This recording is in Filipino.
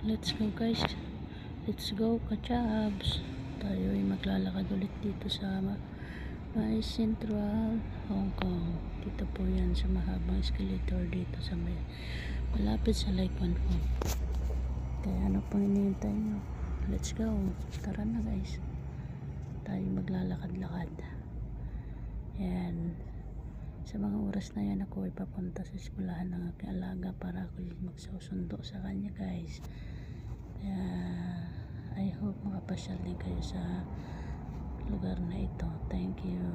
Let's go guys. Let's go ka-chabs. Tayo ay maglalakad ulit dito sa May Central, Hong Kong. Dito po yan sa mahabang escalator dito sa may malapit sa Like One Phone. Kaya ano pang hinihintay nyo? Let's go. Tara na guys. Tayo maglalakad-lakad. Yan. Sa mga oras na yan ako ay papunta sa eskwelahan ng aking alaga para ako magsusundo sa kanya guys. Kaya I hope makapasyal din kayo sa lugar na ito. Thank you.